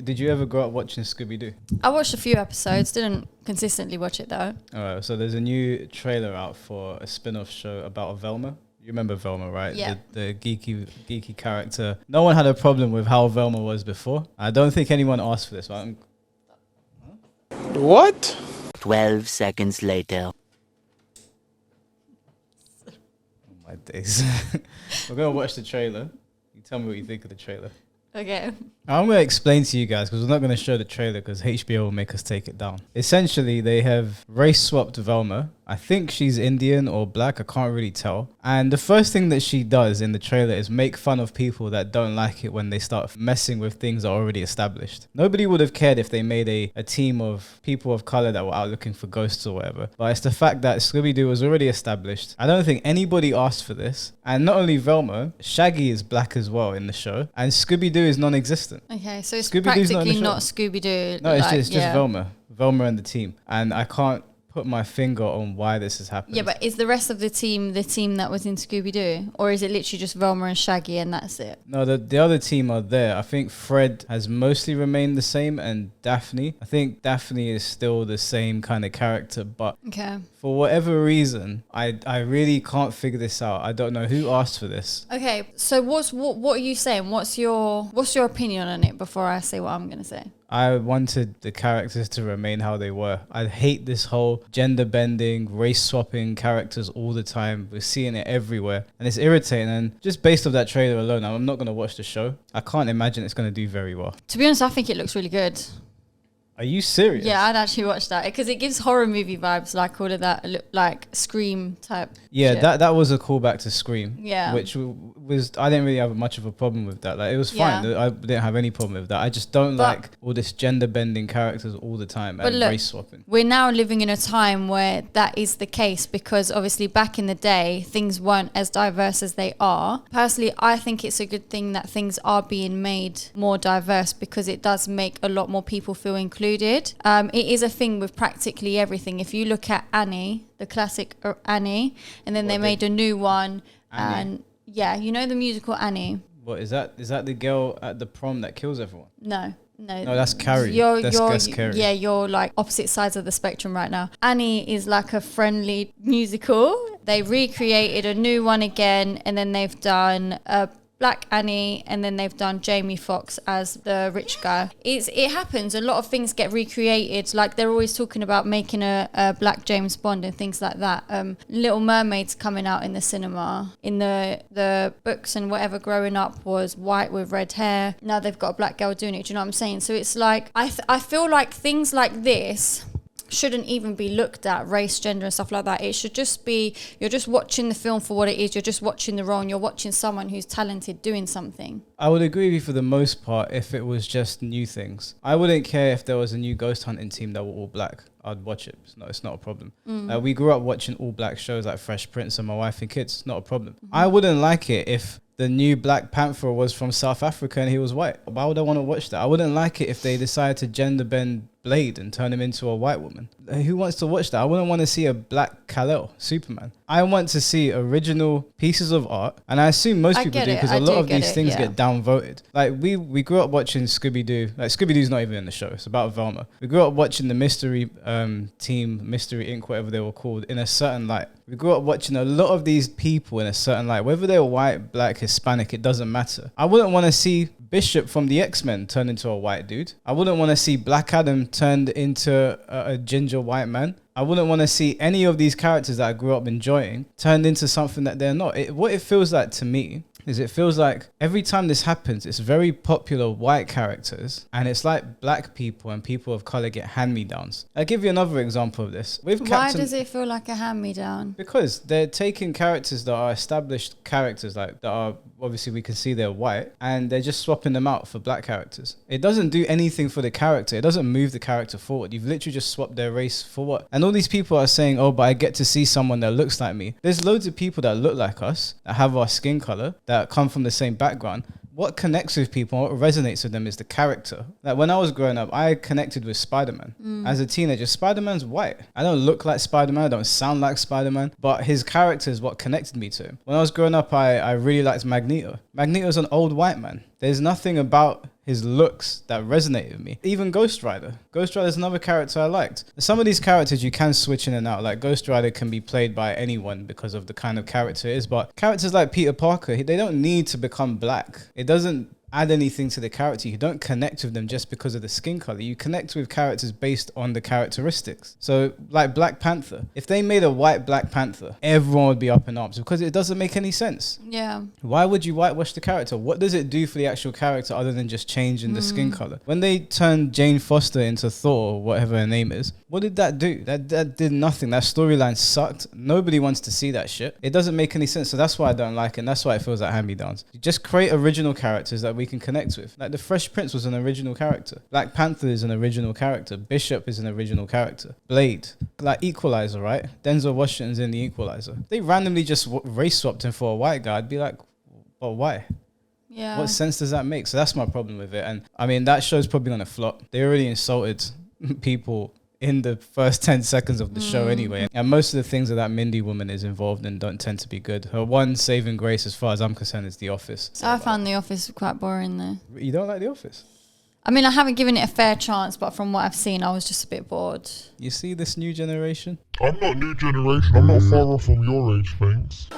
did you ever grow up watching Scooby-Doo? I watched a few episodes, didn't consistently watch it though. Alright, so there's a new trailer out for a spin-off show about Velma. You remember Velma, right? Yeah. The geeky character. No one had a problem with how Velma was before. I don't think anyone asked for this. Right? What? 12 seconds later. Oh my days. We're going to watch the trailer. You tell me what you think of the trailer. Okay. I'm going to explain to you guys because we're not going to show the trailer because HBO will make us take it down. Essentially, they have race swapped Velma. I think she's Indian or black. I can't really tell. And the first thing that she does in the trailer is make fun of people that don't like it when they start messing with things that are already established. Nobody would have cared if they made a team of people of color that were out looking for ghosts or whatever. But it's the fact that Scooby-Doo was already established. I don't think anybody asked for this. And not only Velma, Shaggy is black as well in the show. And Scooby-Doo is non-existent. Okay, so it's Scooby-Doo's practically not not Scooby-Doo. No, it's just Velma. Velma and the team. And I can't put my finger on why this has happened. Yeah, but is the rest of the team that was in Scooby-Doo? Or is it literally just Velma and Shaggy and that's it? No, the other team are there. I think Fred has mostly remained the same and Daphne. I think Daphne is still the same kind of character, but Okay. for whatever reason, I really can't figure this out. I don't know who asked for this. Okay, so what are you saying? What's your opinion on it before I say what I'm going to say? I wanted the characters to remain how they were. I hate this whole gender bending, race swapping characters all the time. We're seeing it everywhere and it's irritating. And just based off that trailer alone, I'm not going to watch the show. I can't imagine it's going to do very well. To be honest, I think it looks really good. Are you serious? Yeah, I'd actually watch that because it gives horror movie vibes, like all of that, like Scream type. Yeah, shit. that was a callback to Scream. Yeah. Which was, I didn't really have much of a problem with that. Like, it was fine. Yeah. I didn't have any problem with that. I just don't like all this gender bending characters all the time and look, race swapping. We're now living in a time where that is the case because obviously back in the day, things weren't as diverse as they are. Personally, I think it's a good thing that things are being made more diverse because it does make a lot more people feel included. It is a thing with practically everything. If you look at Annie, the classic Annie, and then they made a new one. Annie? And yeah, you know the musical Annie? What is that? Is that the girl at the prom that kills everyone? No, that's Carrie. That's Carrie. Yeah, you're like opposite sides of the spectrum right now. Annie is like a friendly musical. They recreated a new one again, and then they've done a Black Annie, and then they've done Jamie Foxx as the rich guy. It happens. A lot of things get recreated. Like they're always talking about making a Black James Bond and things like that. Little Mermaid's coming out in the cinema. In the books and whatever growing up was white with red hair. Now they've got a black girl doing it. Do you know what I'm saying? So it's like I feel like things like this shouldn't even be looked at, race, gender and stuff like that. It should just be, you're just watching the film for what it is. You're just watching the role and you're watching someone who's talented doing something. I would agree with you for the most part if it was just new things. I wouldn't care if there was a new ghost hunting team that were all black. I'd watch it. It's not a problem. We grew up watching all black shows like Fresh Prince and My Wife and Kids. It's not a problem. I wouldn't like it if the new Black Panther was from South Africa and he was white. Why would I want to watch that? I wouldn't like it if they decided to gender bend Blade and turn him into a white woman. Who wants to watch that? I wouldn't want to see a black Kal-El Superman. I want to see original pieces of art, and I assume most people do because a lot of these things get downvoted. Like we grew up watching Scooby-Doo. Like Scooby-Doo's not even in the show. It's about Velma. We grew up watching the Mystery Team, Mystery Inc., whatever they were called, in a certain light. We grew up watching a lot of these people in a certain light, whether they're white, black, Hispanic, it doesn't matter. I wouldn't want to see Bishop from the X-Men turned into a white dude. I wouldn't want to see Black Adam turned into a ginger white man. I wouldn't want to see any of these characters that I grew up enjoying turned into something that they're not. What it feels like to me is it feels like every time this happens, it's very popular white characters and it's like black people and people of color get hand-me-downs. I'll give you another example of this. Why does it feel like a hand-me-down? Because they're taking characters that are established characters, like that are obviously we can see they're white, and they're just swapping them out for black characters. It doesn't do anything for the character. It doesn't move the character forward. You've literally just swapped their race for what? And all these people are saying, oh, but I get to see someone that looks like me. There's loads of people that look like us, that have our skin color, that come from the same background. What connects with people, what resonates with them is the character. Like when I was growing up, I connected with Spider-Man. As a teenager, Spider-Man's white. I don't look like Spider-Man, I don't sound like Spider-Man, but his character is what connected me to him. When I was growing up, I really liked Magneto. Magneto's an old white man. There's nothing about his looks that resonated with me. Even Ghost Rider. Ghost Rider is another character I liked. Some of these characters you can switch in and out. Like Ghost Rider can be played by anyone because of the kind of character it is. But characters like Peter Parker, they don't need to become black. It doesn't add anything to the character. You don't connect with them just because of the skin color. You connect with characters based on the characteristics. So like Black Panther, if they made a white Black Panther, everyone would be up in arms because it doesn't make any sense. Yeah. Why would you whitewash the character? What does it do for the actual character other than just changing the skin color? When they turned Jane Foster into Thor, or whatever her name is, what did that do? That did nothing. That storyline sucked. Nobody wants to see that shit. It doesn't make any sense. So that's why I don't like it. And that's why it feels like hand-me-downs. You just create original characters that we can connect with. Like the Fresh Prince was an original character. Black Panther is an original character. Bishop is an original character. Blade, like Equalizer, right? Denzel Washington's in the Equalizer. They randomly just race swapped him for a white guy. I'd be like, well, why? Yeah. What sense does that make? So that's my problem with it. And I mean, that show's probably gonna flop. They already insulted people in the first 10 seconds of the show anyway. And most of the things that Mindy woman is involved in don't tend to be good. Her one saving grace, as far as I'm concerned, is The Office. So I found The Office quite boring though. You don't like The Office? I mean, I haven't given it a fair chance, but from what I've seen, I was just a bit bored. You see this new generation? I'm not new generation. I'm not far off from your age, thanks.